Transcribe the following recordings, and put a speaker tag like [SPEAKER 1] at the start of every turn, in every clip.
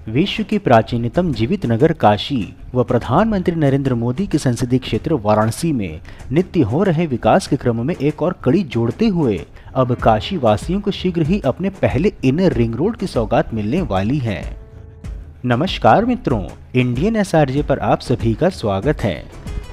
[SPEAKER 1] विश्व की प्राचीनतम जीवित नगर काशी व प्रधानमंत्री नरेंद्र मोदी के संसदीय क्षेत्र वाराणसी में नित्य हो रहे विकास के क्रम में एक और कड़ी जोड़ते हुए अब काशी वासियों को शीघ्र ही अपने पहले इनर रिंग रोड की सौगात मिलने वाली है। नमस्कार मित्रों, इंडियन एसआरजे पर आप सभी का स्वागत है।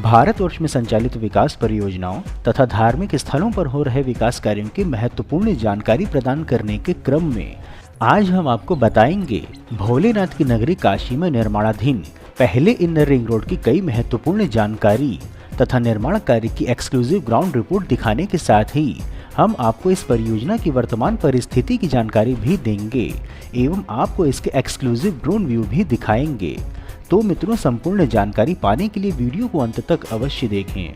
[SPEAKER 1] भारतवर्ष में संचालित विकास परियोजनाओं तथा धार्मिक स्थलों पर हो रहे विकास कार्यों की महत्वपूर्ण जानकारी प्रदान करने के क्रम में आज हम आपको बताएंगे भोलेनाथ की नगरी काशी में निर्माणाधीन पहले इनर रिंग रोड की कई महत्वपूर्ण जानकारी तथा निर्माण कार्य की एक्सक्लूसिव ग्राउंड रिपोर्ट दिखाने के साथ ही हम आपको इस परियोजना की वर्तमान परिस्थिति की जानकारी भी देंगे एवं आपको इसके एक्सक्लूसिव ड्रोन व्यू भी दिखाएंगे। तो मित्रों, संपूर्ण जानकारी पाने के लिए वीडियो को अंत तक अवश्य देखें।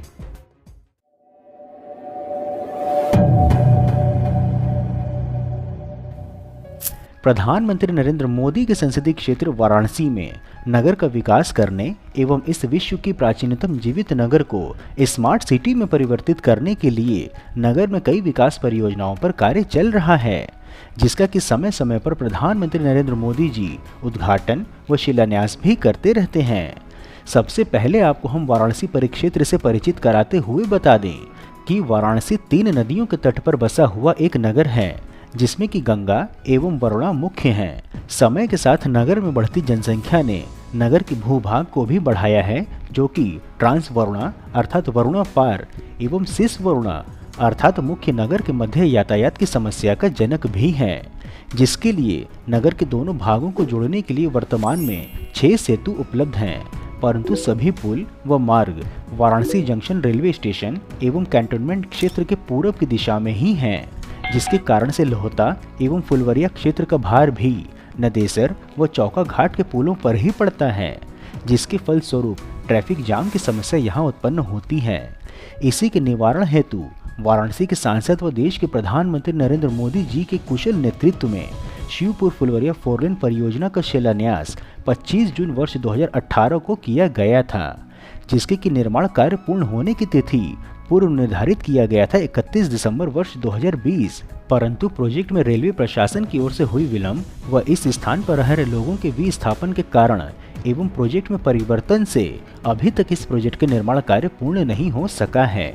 [SPEAKER 1] प्रधानमंत्री नरेंद्र मोदी के संसदीय क्षेत्र वाराणसी में नगर का विकास करने एवं इस विश्व की प्राचीनतम जीवित नगर को स्मार्ट सिटी में परिवर्तित करने के लिए नगर में कई विकास परियोजनाओं पर कार्य चल रहा है, जिसका कि समय समय पर प्रधानमंत्री नरेंद्र मोदी जी उद्घाटन व शिलान्यास भी करते रहते हैं। सबसे पहले आपको हम वाराणसी परिक्षेत्र से परिचित कराते हुए बता दें कि वाराणसी 3 नदियों के तट पर बसा हुआ एक नगर है, जिसमें कि गंगा एवं वरुणा मुख्य हैं। समय के साथ नगर में बढ़ती जनसंख्या ने नगर के भूभाग को भी बढ़ाया है, जो कि ट्रांस वरुणा अर्थात वरुणा पार एवं सिस वरुणा अर्थात मुख्य नगर के मध्य यातायात की समस्या का जनक भी है, जिसके लिए नगर के दोनों भागों को जोड़ने के लिए वर्तमान में 6 सेतु उपलब्ध हैं, परंतु सभी पुल व मार्ग वाराणसी जंक्शन रेलवे स्टेशन एवं कैंटोनमेंट क्षेत्र के पूर्व की दिशा में ही हैं, जिसके कारण से लोहता एवं फुलवरिया क्षेत्र का भार भी नदेसर व चौका घाट के पुलों पर ही पड़ता है, जिसके फलस्वरूप ट्रैफिक जाम की समस्या यहां उत्पन्न होती है। इसी के निवारण हेतु वाराणसी के सांसद व देश के प्रधानमंत्री नरेंद्र मोदी जी के कुशल नेतृत्व में शिवपुर फुलवरिया 4 लेन परियोजना का शिलान्यास 25 जून वर्ष 2018 को किया गया था, जिसके की निर्माण कार्य पूर्ण होने की तिथि पूर्व निर्धारित किया गया था 31 दिसंबर वर्ष 2020, परंतु प्रोजेक्ट में रेलवे प्रशासन की ओर से हुई विलंब व इस स्थान पर रह रहे लोगों के विस्थापन के कारण एवं प्रोजेक्ट में परिवर्तन से अभी तक इस प्रोजेक्ट के निर्माण कार्य पूर्ण नहीं हो सका है।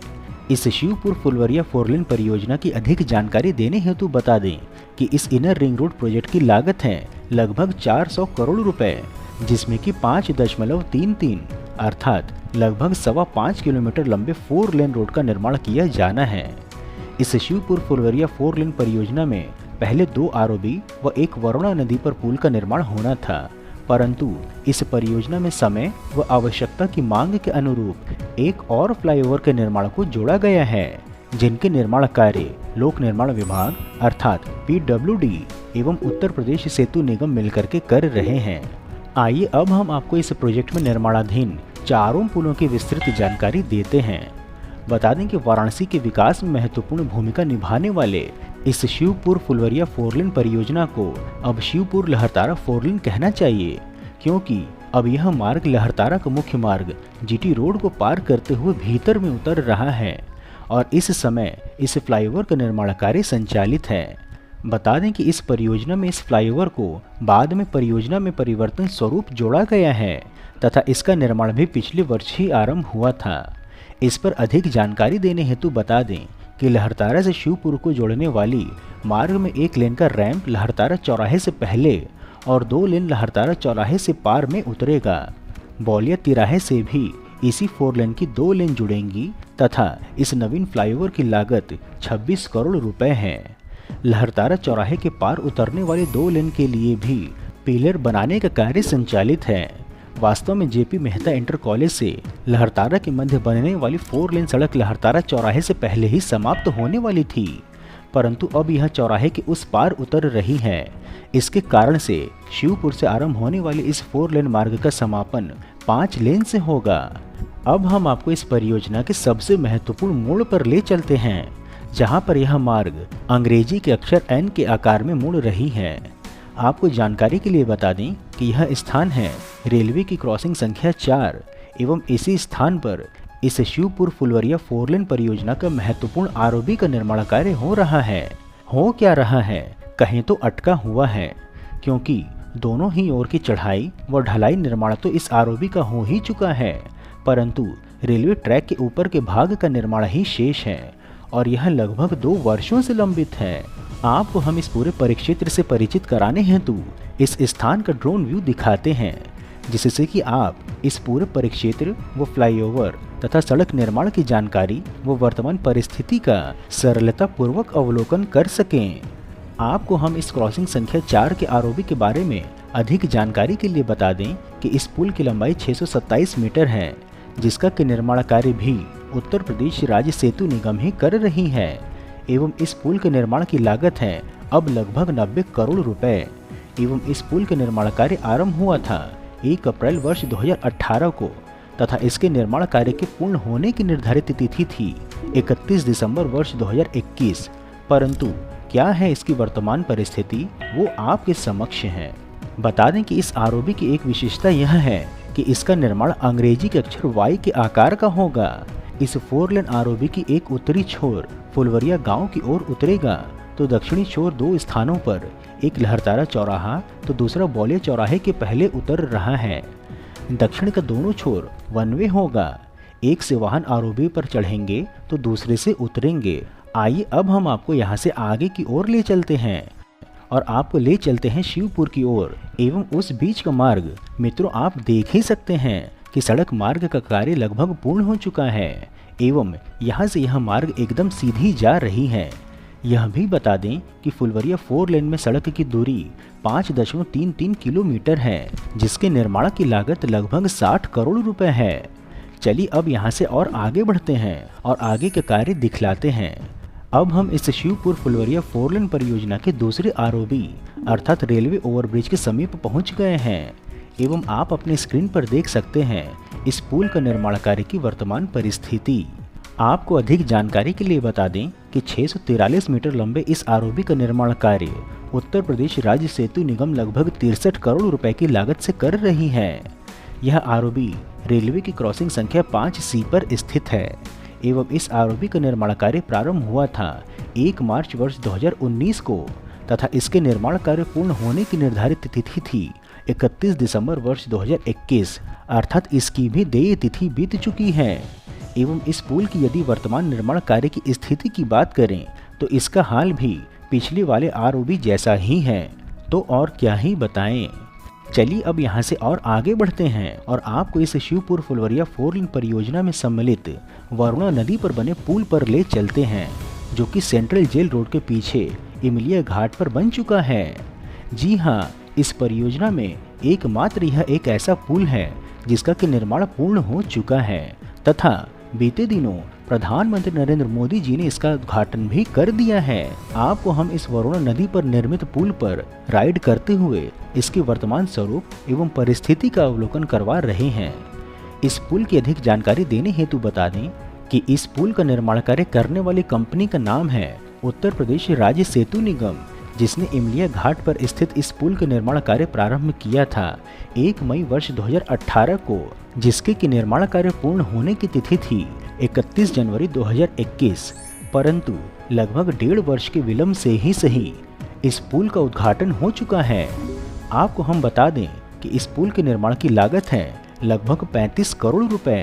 [SPEAKER 1] इस शिवपुर फुलवरिया 4 लेन परियोजना की अधिक जानकारी देने हेतु बता दें कि इस इनर रिंग रोड प्रोजेक्ट की लागत है लगभग 400 करोड़ रुपए, जिसमें कि 5.33 अर्थात लगभग 5.25 किलोमीटर लंबे 4 लेन रोड का निर्माण किया जाना है। इस शिवपुर फुलवरिया 4 लेन परियोजना में पहले 2 आरओबी व 1 वरुणा नदी पर पुल का निर्माण होना था, परंतु इस परियोजना में समय व आवश्यकता की मांग के अनुरूप एक और फ्लाईओवर के निर्माण को जोड़ा गया है, जिनके निर्माण कार्य लोक निर्माण विभाग अर्थात PWD एवं उत्तर प्रदेश सेतु निगम मिलकर के कर रहे हैं। आइए अब हम आपको इस प्रोजेक्ट में निर्माणाधीन चारों पुलों की विस्तृत जानकारी देते हैं। बता दें कि वाराणसी के विकास में महत्वपूर्ण भूमिका निभाने वाले इस शिवपुर फुलवरिया 4 लेन परियोजना को अब शिवपुर लहरतारा 4 लेन कहना चाहिए, क्योंकि अब यह मार्ग लहरतारा का मुख्य मार्ग GT रोड को पार करते हुए भीतर में उतर रहा है और इस समय इस फ्लाईओवर का निर्माण कार्य संचालित है। बता दें कि इस परियोजना में इस फ्लाईओवर को बाद में परियोजना में परिवर्तन स्वरूप जोड़ा गया है तथा इसका निर्माण भी पिछले वर्ष ही आरंभ हुआ था। इस पर अधिक जानकारी देने हेतु बता दें कि लहरतारा से शिवपुर को जोड़ने वाली मार्ग में 1 लेन का रैंप लहरतारा चौराहे से पहले और 2 लेन लहरतारा चौराहे से पार में उतरेगा। बौलिया तिराहे से भी इसी 4 लेन की 2 लेन जुड़ेंगी तथा इस नवीन फ्लाईओवर की लागत 26 करोड़ रुपए है। लहरतारा चौराहे के पार उतरने वाले 2 लेन के लिए भी पिलर बनाने का कार्य संचालित है। वास्तव में JP मेहता इंटर कॉलेज से लहरतारा के मध्य बनने वाली 4 लेन सड़क लहरतारा चौराहे से पहले ही समाप्त होने वाली थी, परंतु अब यह चौराहे के उस पार उतर रही है। इसके कारण से शिवपुर से आरंभ होने वाली इस 4 लेन मार्ग का समापन 5 लेन से होगा। अब हम आपको इस परियोजना के सबसे महत्वपूर्ण मोड़ पर ले चलते हैं, जहां पर यह मार्ग अंग्रेजी के अक्षर N के आकार में मुड़ रही है। आपको जानकारी के लिए बता दें कि यह स्थान है रेलवे की क्रॉसिंग संख्या 4 एवं इसी स्थान पर इस शिवपुर फुलवरिया 4 लेन परियोजना का महत्वपूर्ण आरओबी का निर्माण कार्य हो रहा है। हो क्या रहा है कहें तो अटका हुआ है, क्योंकि दोनों ही ओर की चढ़ाई व ढलाई निर्माण तो इस आरओबी का हो ही चुका है, परंतु रेलवे ट्रैक के ऊपर के भाग का निर्माण ही शेष है और यह लगभग 2 वर्षों से लंबित है। आपको हम इस पूरे परिक्षेत्र से परिचित कराने हेतु इस स्थान का ड्रोन व्यू दिखाते हैं, जिससे कि आप इस पूरे परिक्षेत्र व फ्लाईओवर तथा सड़क निर्माण की जानकारी व वर्तमान परिस्थिति का सरलता पूर्वक अवलोकन कर सकें। आपको हम इस क्रॉसिंग संख्या 4 के आरओबी के बारे में अधिक जानकारी के लिए बता दें कि इस पुल की लंबाई 627 मीटर है, जिसका कि निर्माण कार्य भी उत्तर प्रदेश राज्य सेतु निगम ही कर रही है एवं इस पुल के निर्माण की लागत है अब लगभग 90 करोड़ रुपए एवं इस पुल के निर्माण कार्य आरंभ हुआ था 1 अप्रैल वर्ष 2018 को तथा इसके निर्माण कार्य के पूर्ण होने की निर्धारित तिथि थी 31 दिसंबर वर्ष 2021। परंतु क्या है इसकी वर्तमान परिस्थिति, वो आपके समक्ष है। बता दें कि इस आरओबी की एक विशेषता यह है कि इसका निर्माण अंग्रेजी के अक्षर वाई के आकार का होगा। इस 4 लेन आरओबी की एक उत्तरी छोर फुलवरिया गांव की ओर उतरेगा तो दक्षिणी छोर 2 स्थानों पर, एक लहरतारा चौराहा तो दूसरा बौलिया चौराहे के पहले उतर रहा है। दक्षिण का दोनों छोर वन वे होगा, एक से वाहन आरओबी पर चढ़ेंगे तो दूसरे से उतरेंगे। आइए अब हम आपको यहाँ से आगे की ओर ले चलते हैं और आपको ले चलते हैं शिवपुर की ओर एवं उस बीच का मार्ग। मित्रों, आप देख ही सकते हैं कि सड़क मार्ग का कार्य लगभग पूर्ण हो चुका है एवं यहाँ से यह मार्ग एकदम सीधी जा रही है। यह भी बता दें कि फुलवरिया 4 लेन में सड़क की दूरी 5.33 किलोमीटर है, जिसके निर्माण की लागत लगभग 60 करोड़ रुपए है। चलिए अब यहाँ से और आगे बढ़ते हैं और आगे के कार्य दिखलाते हैं। अब हम इस शिवपुर फुलवरिया 4 लेन परियोजना के दूसरे आरओबी अर्थात रेलवे ओवरब्रिज के समीप पहुँच गए हैं एवं आप अपने स्क्रीन पर देख सकते हैं इस पुल का निर्माण कार्य की वर्तमान परिस्थिति। आपको अधिक जानकारी के लिए बता दें कि 643 मीटर लंबे इस आरओबी का निर्माण कार्य उत्तर प्रदेश राज्य सेतु निगम लगभग 63 करोड़ रुपए की लागत से कर रही है। यह आरओबी रेलवे की क्रॉसिंग संख्या 5C पर स्थित है एवं इस आरओबी का निर्माण कार्य प्रारंभ हुआ था 1 मार्च वर्ष 2019 को तथा इसके निर्माण कार्य पूर्ण होने की निर्धारित तिथि थी 31 दिसंबर वर्ष 2021, अर्थात इसकी भी देय तिथि बीत चुकी है। एवं इस पुल की यदि वर्तमान निर्माण कार्य की स्थिति की बात करें तो इसका हाल भी पिछले वाले आरओबी जैसा ही है, तो और क्या ही बताएं। चलिए अब यहाँ से और आगे बढ़ते हैं और आपको इस शिवपुर फुलवरिया 4 लेन परियोजना में सम्मिलित वरुणा नदी पर बने पुल पर ले चलते हैं, जो कि सेंट्रल जेल रोड के पीछे इमलिया घाट पर बन चुका है। जी हाँ, इस परियोजना में एकमात्र यह एक ऐसा पुल है जिसका कि निर्माण पूर्ण हो चुका है तथा बीते दिनों प्रधानमंत्री नरेंद्र मोदी जी ने इसका उद्घाटन भी कर दिया है। आपको हम इस वरुणा नदी पर निर्मित पुल पर राइड करते हुए इसके वर्तमान स्वरूप एवं परिस्थिति का अवलोकन करवा रहे हैं। इस पुल की अधिक जानकारी देने हेतु बता दें कि इस पुल का निर्माण कार्य करने वाली कंपनी का नाम है उत्तर प्रदेश राज्य सेतु निगम, जिसने इमलिया घाट पर स्थित इस पुल का निर्माण कार्य प्रारंभ किया था 1 मई वर्ष 2018 को, जिसके कि निर्माण कार्य पूर्ण होने की तिथि थी 31 जनवरी 2021। परंतु लगभग 1.5 वर्ष के विलंब से ही सही इस पुल का उद्घाटन हो चुका है। आपको हम बता दें कि इस पुल के निर्माण की लागत है लगभग 35 करोड़ रुपए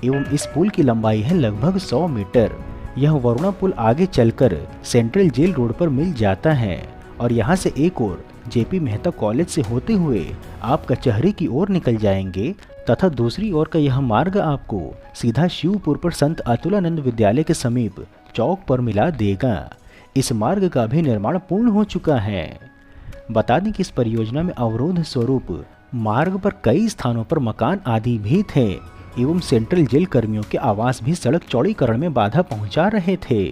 [SPEAKER 1] एवं इस पुल की लंबाई है लगभग 100 मीटर। यह वरुणा पुल आगे चलकर सेंट्रल जेल रोड पर मिल जाता है और यहाँ से एक और जेपी मेहता कॉलेज से होते हुए आप कचहरी की ओर निकल जाएंगे तथा दूसरी ओर का यह मार्ग आपको सीधा शिवपुर पर संत अतुलानंद विद्यालय के समीप चौक पर मिला देगा। इस मार्ग का भी निर्माण पूर्ण हो चुका है। बता दें कि इस परियोजना में अवरोध स्वरूप मार्ग पर कई स्थानों पर मकान आदि भी थे एवं सेंट्रल जेल कर्मियों के आवास भी सड़क चौड़ीकरण में बाधा पहुंचा रहे थे,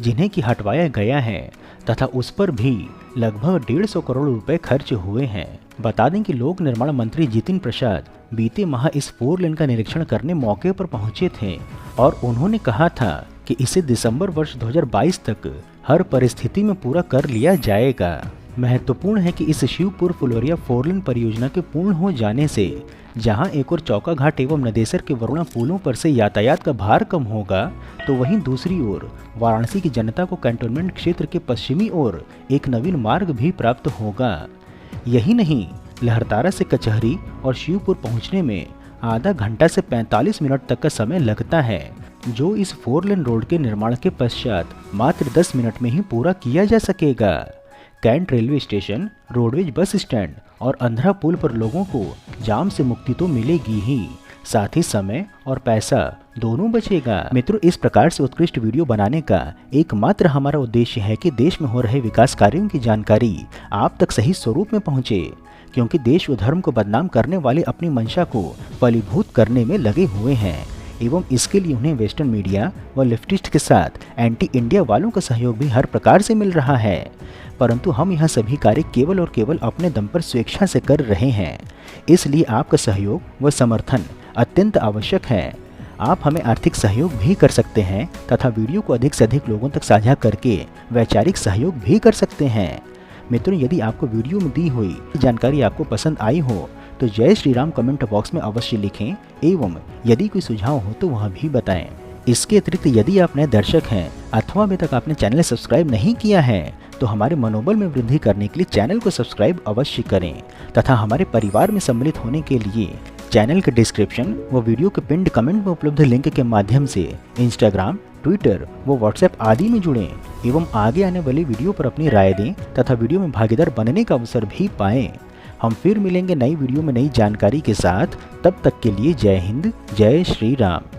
[SPEAKER 1] जिन्हें की हटवाया गया है तथा उस पर भी लगभग 150 करोड़ रुपए खर्च हुए हैं। बता दें कि लोक निर्माण मंत्री जितिन प्रसाद बीते माह इस 4 लेन का निरीक्षण करने मौके पर पहुंचे थे और उन्होंने कहा था कि इसे दिसंबर वर्ष 2022 तक हर परिस्थिति में पूरा कर लिया जाएगा। महत्वपूर्ण है कि इस शिवपुर फुलवरिया 4 लेन परियोजना के पूर्ण हो जाने से जहां एक और चौका घाट एवं नदेसर के वरुणा पुलों पर से यातायात का भार कम होगा, तो वहीं दूसरी ओर वाराणसी की जनता को कैंटोनमेंट क्षेत्र के पश्चिमी ओर एक नवीन मार्ग भी प्राप्त होगा। यही नहीं, लहरतारा से कचहरी और शिवपुर पहुंचने में आधा घंटा से 45 मिनट तक का समय लगता है, जो इस 4 लेन रोड के निर्माण के पश्चात मात्र 10 मिनट में ही पूरा किया जा सकेगा। Cantt railway station, roadways bus stand और अंधरा पुल पर लोगों को जाम से मुक्ति तो मिलेगी ही, साथ ही समय और पैसा दोनों बचेगा। मित्रों, इस प्रकार से उत्कृष्ट वीडियो बनाने का एकमात्र हमारा उद्देश्य है कि देश में हो रहे विकास कार्यों की जानकारी आप तक सही स्वरूप में पहुंचे, क्योंकि देश व धर्म को बदनाम करने वाले अपनी मंशा को फलीभूत करने में लगे हुए हैं एवं इसके लिए उन्हें वेस्टर्न मीडिया व लेफ्टिस्ट के साथ एंटी इंडिया वालों का सहयोग भी हर प्रकार से मिल रहा है। परंतु हम यह सभी कार्य केवल और केवल अपने दम पर स्वेच्छा से कर रहे हैं, इसलिए आपका सहयोग व समर्थन अत्यंत आवश्यक है। आप हमें आर्थिक सहयोग भी कर सकते हैं तथा वीडियो को अधिक से अधिक लोगों तक साझा करके वैचारिक सहयोग भी कर सकते हैं। मित्रों, यदि आपको वीडियो में दी हुई जानकारी आपको पसंद आई हो तो जय श्री राम कमेंट बॉक्स में अवश्य लिखें एवं यदि कोई सुझाव हो तो वह भी बताएं। इसके अतिरिक्त यदि आप नए दर्शक हैं अथवा अभी तक आपने चैनल सब्सक्राइब नहीं किया है तो हमारे मनोबल में वृद्धि करने के लिए चैनल को सब्सक्राइब अवश्य करें तथा हमारे परिवार में सम्मिलित होने के लिए चैनल के डिस्क्रिप्शन व वीडियो के पिंड कमेंट में उपलब्ध लिंक के माध्यम से इंस्टाग्राम, ट्विटर व व्हाट्सएप आदि में जुड़ें एवं आगे आने वाली वीडियो पर अपनी राय दें तथा वीडियो में भागीदार बनने का अवसर भी पाएं। हम फिर मिलेंगे नई वीडियो में नई जानकारी के साथ। तब तक के लिए जय हिंद, जय श्री राम।